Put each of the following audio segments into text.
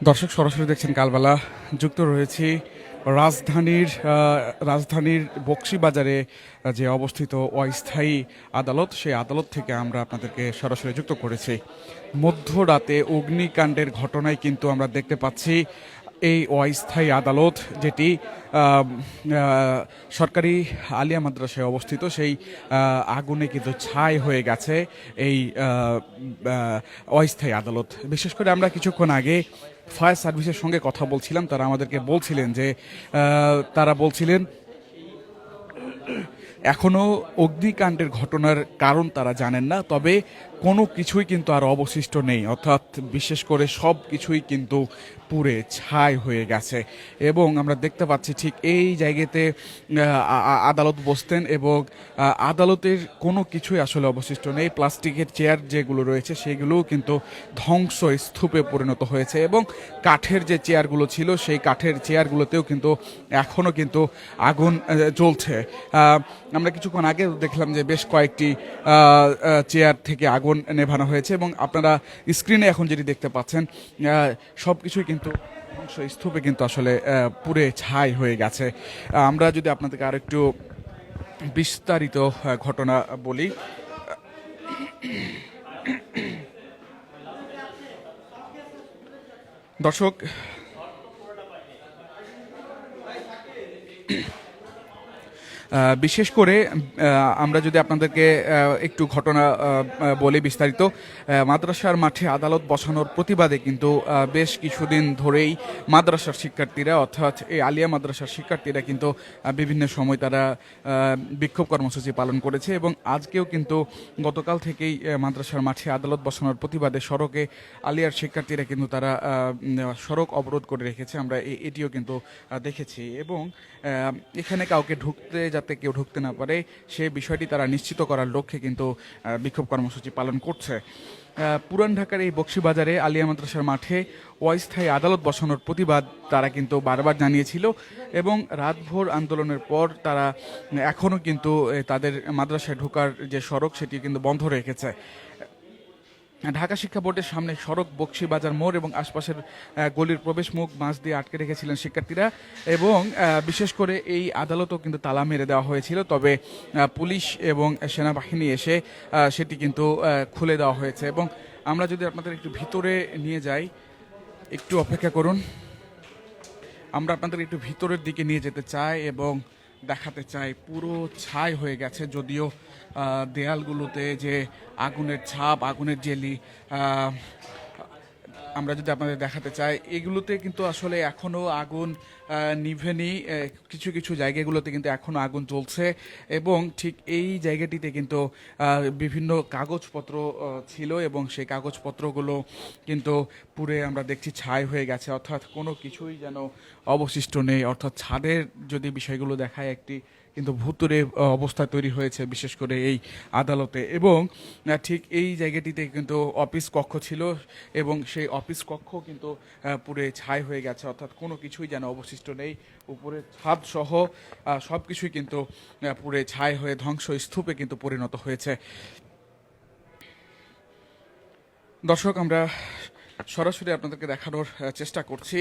দর্শক সরাসরি দেখছেন কালবেলা যুক্ত রয়েছি রাজধানীর বকশীবাজারে যে অবস্থিত অস্থায়ী আদালত, সেই আদালত থেকে আমরা আপনাদেরকে সরাসরি যুক্ত করেছি। মধ্যরাতে অগ্নিকাণ্ডের ঘটনায় কিন্তু আমরা দেখতে পাচ্ছি এই অস্থায়ী আদালত, যেটি সরকারি আলিয়া মাদ্রাসায় অবস্থিত, সেই আগুনে কিন্তু ছাই হয়ে গেছে এই অস্থায়ী আদালত। বিশেষ করে আমরা কিছুক্ষণ আগে ফায়ার সার্ভিসের সঙ্গে কথা বলছিলাম, তারা আমাদেরকে বলছিলেন যে তারা বলছিলেন এখনও অগ্নিকাণ্ডের ঘটনার কারণ তারা জানেন না, তবে কোনো কিছুই কিন্তু আর অবশিষ্ট নেই, অর্থাৎ বিশেষ করে সব কিছুই কিন্তু পুড়ে ছাই হয়ে গেছে। এবং আমরা দেখতে পাচ্ছি ঠিক এই জায়গাতে আদালত বসতেন এবং আদালতের কোনো কিছুই আসলে অবশিষ্ট নেই। প্লাস্টিকের চেয়ার যেগুলো রয়েছে সেগুলোও কিন্তু ধ্বংস স্তূপে পরিণত হয়েছে এবং কাঠের যে চেয়ারগুলো ছিল সেই কাঠের চেয়ারগুলোতেও কিন্তু এখনও কিন্তু আগুন জ্বলছে। আমরা কিছুক্ষণ আগে দেখলাম যে বেশ কয়েকটি চেয়ার থেকে আগুন নেভানো হয়েছে এবং আপনারা স্ক্রিনে এখন যেটি দেখতে পাচ্ছেন সব কিছুই কিন্তু ধ্বংস স্তূপে কিন্তু আসলে পুড়ে ছাই হয়ে গেছে। আমরা যদি আপনাদেরকে আর একটু বিস্তারিত ঘটনা বলি। দর্শক, বিশেষ করে আমরা যদি আপনাদেরকে একটু ঘটনা বলি বিস্তারিত, মাদ্রাসার মাঠে আদালত বসানোর প্রতিবাদে কিন্তু বেশ কিছুদিন ধরেই মাদ্রাসার শিক্ষার্থীরা, অর্থাৎ এই আলিয়া মাদ্রাসার শিক্ষার্থীরা কিন্তু বিভিন্ন সময় তারা বিক্ষোভ কর্মসূচি পালন করেছে এবং আজকেও কিন্তু গতকাল থেকেই মাদ্রাসার মাঠে আদালত বসানোর প্রতিবাদে সড়কে আলিয়ার শিক্ষার্থীরা কিন্তু তারা সড়ক অবরোধ করে রেখেছে। আমরা এটিও কিন্তু দেখেছি এবং এখানে কাউকে যাতে কেউ ঢুকতে না পারে সে বিষয়টি তারা নিশ্চিত করার লক্ষ্যে কিন্তু বিক্ষোভ কর্মসূচি পালন করছে। পুরান ঢাকার এই বকশীবাজারে আলিয়া মাদ্রাসার মাঠে অস্থায়ী আদালত বসানোর প্রতিবাদ তারা কিন্তু বারবার জানিয়েছিল এবং রাতভর আন্দোলনের পর তারা এখনও কিন্তু তাদের মাদ্রাসায় ঢোকার যে সড়ক সেটি কিন্তু বন্ধ রেখেছে। ঢাকা শিক্ষা বোর্ডের সামনে সড়ক, বকশীবাজার মোড় এবং আশপাশের গলির প্রবেশ মুখ বাঁশ দিয়ে আটকে রেখেছিলেন শিক্ষার্থীরা এবং বিশেষ করে এই আদালতও কিন্তু তালা মেরে দেওয়া হয়েছিল, তবে পুলিশ এবং সেনাবাহিনী এসে সেটি কিন্তু খুলে দেওয়া হয়েছে। এবং আমরা যদি আপনাদের একটু ভিতরে নিয়ে যাই, একটু অপেক্ষা করুন, আমরা আপনাদের একটু ভিতরের দিকে নিয়ে যেতে চাই এবং দেখাতে চাই পুরো ছাই হয়ে গেছে। যদিও দেয়ালগুলোতে যে আগুনের ছাপ, আগুনের জেলি আমরা যদি আপনাদের দেখাতে চাই, এগুলোতে কিন্তু আসলে এখনও আগুন নিভেনি। কিছু কিছু জায়গাগুলোতে কিন্তু এখনও আগুন জ্বলছে এবং ঠিক এই জায়গাটিতে কিন্তু বিভিন্ন কাগজপত্র ছিল এবং সেই কাগজপত্রগুলো কিন্তু পুরে আমরা দেখছি ছাই হয়ে গেছে, অর্থাৎ কোনো কিছুই যেন অবশিষ্ট নেই। অর্থাৎ ছাদের যদি বিষয়গুলো দেখায়, একটি কিন্তু ভুতুড়ে অবস্থা তৈরি হয়েছে বিশেষ করে এই আদালতে। এবং ঠিক এই জায়গাটিতে কিন্তু অফিস কক্ষ ছিল এবং সেই অফিস কক্ষ কিন্তু পুরে ছাই হয়ে গেছে, অর্থাৎ কোনো কিছুই যেন অবশিষ্ট নেই। উপরে ছাদ সহ সব কিছুই কিন্তু পুরে ছাই হয়ে ধ্বংস স্তূপে কিন্তু পরিণত হয়েছে। দর্শক, আমরা সরাসরি আপনাদেরকে দেখানোর চেষ্টা করছি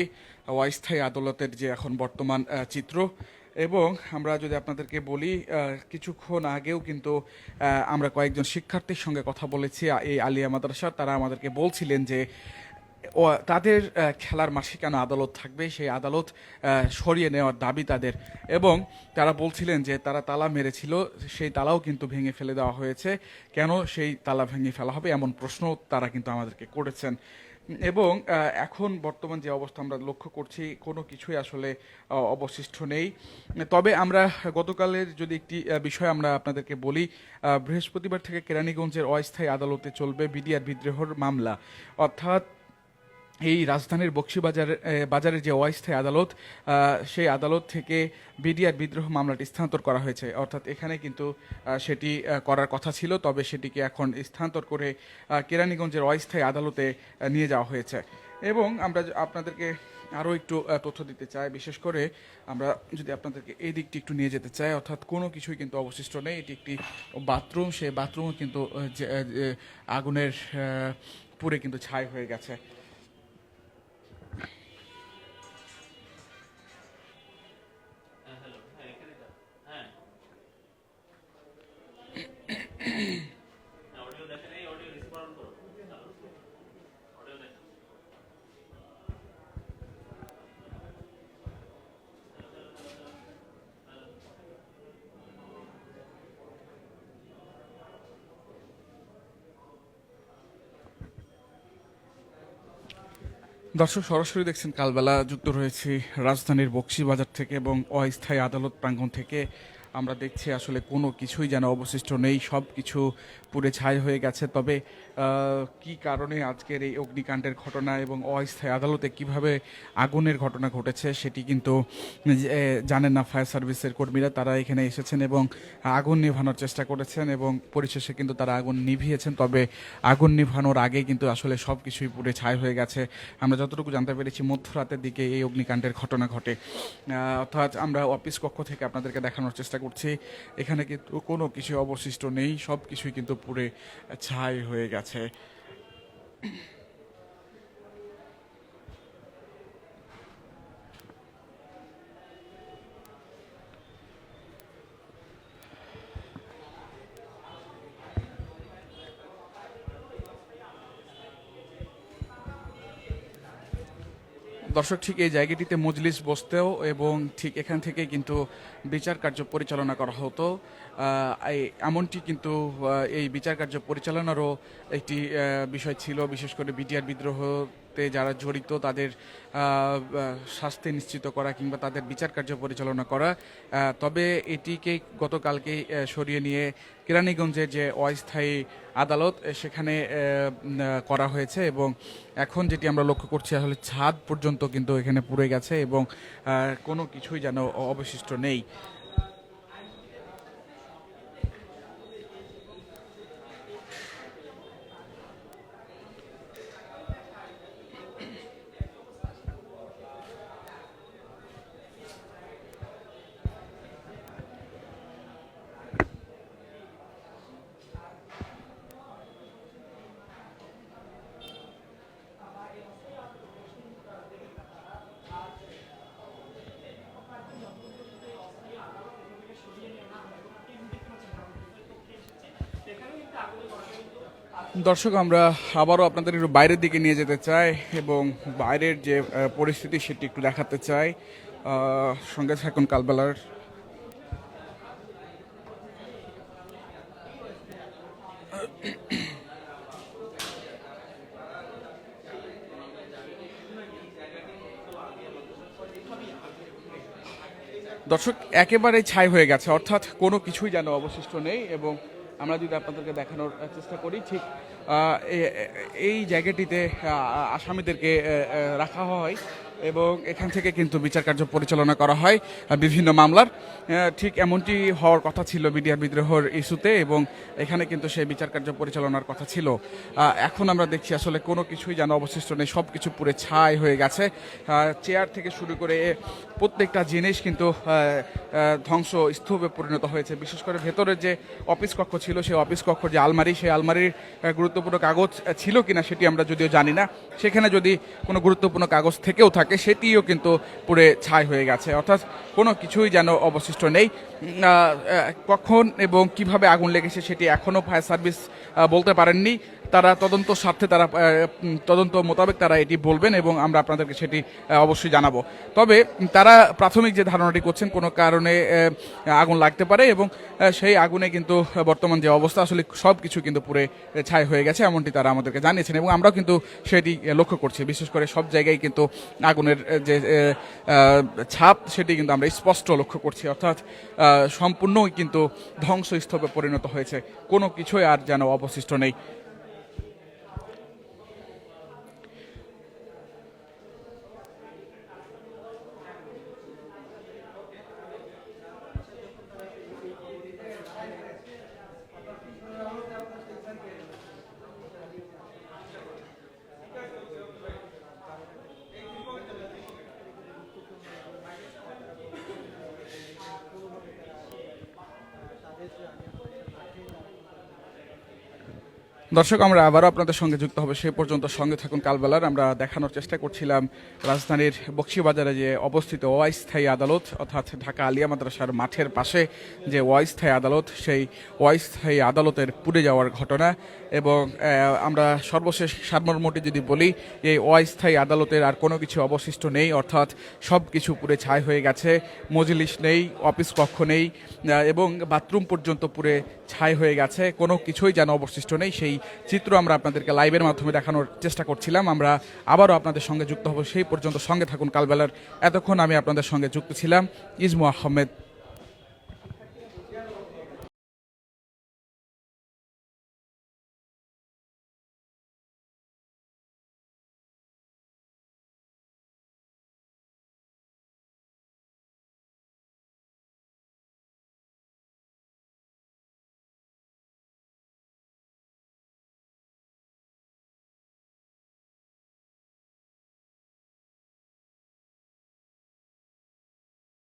অস্থায়ী আদালতের যে এখন বর্তমান চিত্র। এবং আমরা যদি আপনাদেরকে বলি, কিছুক্ষণ আগেও কিন্তু আমরা কয়েকজন শিক্ষার্থীর সঙ্গে কথা বলেছি এই আলিয়া মাদ্রাসার, তারা আমাদেরকে বলছিলেন যে তাদের খেলার মাঠে কেন আদালত থাকবে, সেই আদালত সরিয়ে নেওয়ার দাবি তাদের। এবং তারা বলছিলেন যে তারা তালা মেরেছিল, সেই তালাও কিন্তু ভেঙে ফেলে দেওয়া হয়েছে, কেন সেই তালা ভেঙে ফেলা হবে এমন প্রশ্ন তারা কিন্তু আমাদেরকে করেছেন। এবং এখন বর্তমান যে অবস্থা আমরা লক্ষ্য করছি, কোনো কিছুই আসলে অবশিষ্ট নেই। তবে আমরা গতকালের যদি একটি বিষয় আমরা আপনাদেরকে বলি, বৃহস্পতিবার থেকে কেরানীগঞ্জের অস্থায়ী আদালতে চলবে বিডিআর বিদ্রোহের মামলা, অর্থাৎ এই রাজধানীর বাজারের যে অস্থায়ী আদালত, সেই আদালত থেকে বিডিআর বিদ্রোহ মামলাটি স্থানান্তর করা হয়েছে। অর্থাৎ এখানে কিন্তু সেটি করার কথা ছিল, তবে সেটিকে এখন স্থানান্তর করে কেরানীগঞ্জের অস্থায়ী আদালতে নিয়ে যাওয়া হয়েছে। এবং আমরা আপনাদেরকে আরও একটু তথ্য দিতে চাই, বিশেষ করে আমরা যদি আপনাদেরকে এই দিকটি একটু নিয়ে যেতে চাই, অর্থাৎ কোনো কিছুই কিন্তু অবশিষ্ট নেই। এটি একটি বাথরুম, সেই বাথরুমও কিন্তু আগুনের পুড়ে কিন্তু ছাই হয়ে গেছে। দর্শক সরাসরি দেখছেন কালবেলা, যুক্ত রয়েছি রাজধানীর বকশীবাজার থেকে এবং অস্থায়ী আদালত প্রাঙ্গণ থেকে। আমরা দেখছি আসলে কোনো কিছুই যেন অবশিষ্ট নেই, সব কিছু পুড়ে ছাই হয়ে গেছে। তবে কি কারণে আজকের এই অগ্নিকাণ্ডের ঘটনা এবং অস্থায়ী আদালতে কিভাবে আগুনের ঘটনা ঘটেছে সেটি কিন্তু জানেন না ফায়ার সার্ভিসের কর্মীরা। তারা এখানে এসেছেন এবং আগুন নিভানোর চেষ্টা করেছেন এবং পরিশেষে কিন্তু তারা আগুন নিভিয়েছেন। তবে আগুন নিভানোর আগে কিন্তু আসলে সব কিছুই পুড়ে ছাই হয়ে গেছে। আমরা যতটুকু জানতে পেরেছি মধ্যরাতের দিকে এই অগ্নিকাণ্ডের ঘটনা ঘটে। অর্থাৎ আমরা অফিস কক্ষ থেকে আপনাদেরকে দেখানোর চেষ্টা করছি, এখানে কিন্তু কোনো কিছু অবশিষ্ট নেই, সব কিছুই কিন্তু পুড়ে ছাই হয়ে গেছে। দর্শক, ঠিক এই জায়গাটিতে মজলিস বসতেও এবং ঠিক এখান থেকে কিন্তু বিচার কার্য পরিচালনা করা হতো। এমনটি কিন্তু এই বিচার কার্য পরিচালনারও একটি বিষয় ছিল, বিশেষ করে বিটিআর বিদ্রোহতে যারা জড়িত তাদের শাস্তি নিশ্চিত করা কিংবা তাদের বিচার কার্য পরিচালনা করা। তবে এটিকে গতকালকেই সরিয়ে নিয়ে কেরানীগঞ্জের যে অস্থায়ী আদালত সেখানে করা হয়েছে এবং এখন যেটি আমরা লক্ষ্য করছি আসলে ছাদ পর্যন্ত কিন্তু এখানে পুড়ে গেছে এবং কোনো কিছুই যেন অবশিষ্ট নেই। দর্শক, আমরা আবারও আপনাদের একটু বাইরের দিকে নিয়ে যেতে চাই এবং বাইরের যে পরিস্থিতি সেটি একটু দেখাতে চাই। সঙ্গে থাকুন কালবেলার। দর্শক, একেবারে ছাই হয়ে গেছে, অর্থাৎ কোনো কিছুই যেন অবশিষ্ট নেই। এবং আমরা যদি আপনাদেরকে দেখানোর চেষ্টা করি, ঠিক এই জায়গাটিতে আসামিদেরকে রাখা হয় এবং এখান থেকে কিন্তু বিচার কার্য পরিচালনা করা হয় বিভিন্ন মামলার। ঠিক এমনটি হওয়ার কথা ছিল বিডিআর বিদ্রোহের ইস্যুতে এবং এখানে কিন্তু সেই বিচার কার্য পরিচালনার কথা ছিল। এখন আমরা দেখছি আসলে কোনো কিছুই যেন অবশিষ্ট নেই, সব কিছু পুরো ছাই হয়ে গেছে। চেয়ার থেকে শুরু করে প্রত্যেকটা জিনিস কিন্তু ধ্বংস স্তূপে পরিণত হয়েছে। বিশেষ করে ভেতরের যে অফিস কক্ষ ছিল, সেই অফিস কক্ষ যে আলমারি, সেই আলমারির গুরুত্বপূর্ণ কাগজ ছিল কিনা সেটি আমরা যদিও জানি না। সেখানে যদি কোনো গুরুত্বপূর্ণ কাগজ থেকেও থাকে সেটিও কিন্তু পুড়ে ছাই হয়ে গেছে। অর্থাৎ কোনো কিছুই যেন অবশিষ্ট নেই। কখন এবং কিভাবে আগুন লেগেছে সেটি এখনও ফায়ার সার্ভিস বলতে পারেননি। তারা তদন্ত স্বার্থে তারা তদন্ত মোতাবেক তারা এটি বলবেন এবং আমরা আপনাদেরকে সেটি অবশ্যই জানাবো। তবে তারা প্রাথমিক যে ধারণাটি করছেন কোনো কারণে আগুন লাগতে পারে এবং সেই আগুনে কিন্তু বর্তমান যে অবস্থা আসলে সব কিছু কিন্তু পুড়ে ছাই হয়ে গেছে এমনটি তারা আমাদেরকে জানিয়েছেন এবং আমরাও কিন্তু সেটি লক্ষ্য করছি। বিশেষ করে সব জায়গায় কিন্তু আগুনের যে ছাপ সেটি কিন্তু আমরা স্পষ্ট লক্ষ্য করছি। অর্থাৎ সম্পূর্ণই কিন্তু ধ্বংসস্তূপে পরিণত হয়েছে, কোনো কিছুই আর যেন অবশিষ্ট নেই। দর্শক, আমরা আবারও আপনাদের সঙ্গে যুক্ত হবে, সে পর্যন্ত সঙ্গে থাকুন কালবেলার। আমরা দেখানোর চেষ্টা করছিলাম রাজধানীর বকশীবাজারে যে অবস্থিত অস্থায়ী আদালত, অর্থাৎ ঢাকা আলিয়া মাদ্রাসার মাঠের পাশে যে অস্থায়ী আদালত, সেই অস্থায়ী আদালতের পুড়ে যাওয়ার ঘটনা। এবং আমরা সর্বশেষ সারমর্মটি যদি বলি, এই অস্থায়ী আদালতের আর কোনো কিছু অবশিষ্ট নেই, অর্থাৎ সব কিছু পুড়ে ছাই হয়ে গেছে। মজলিস নেই, অফিস কক্ষ নেই এবং বাথরুম পর্যন্ত পুড়ে ছাই হয়ে গেছে। কোনো কিছুই যেন অবশিষ্ট নেই। সেই চিত্র আমরা আপনাদেরকে লাইভের মাধ্যমে দেখানোর চেষ্টা করছিলাম। আমরা আবারও আপনাদের সঙ্গে যুক্ত হব, সেই পর্যন্ত সঙ্গে থাকুন কালবেলার। এতক্ষণ আমি আপনাদের সঙ্গে যুক্ত ছিলাম ইসমু আহমেদ।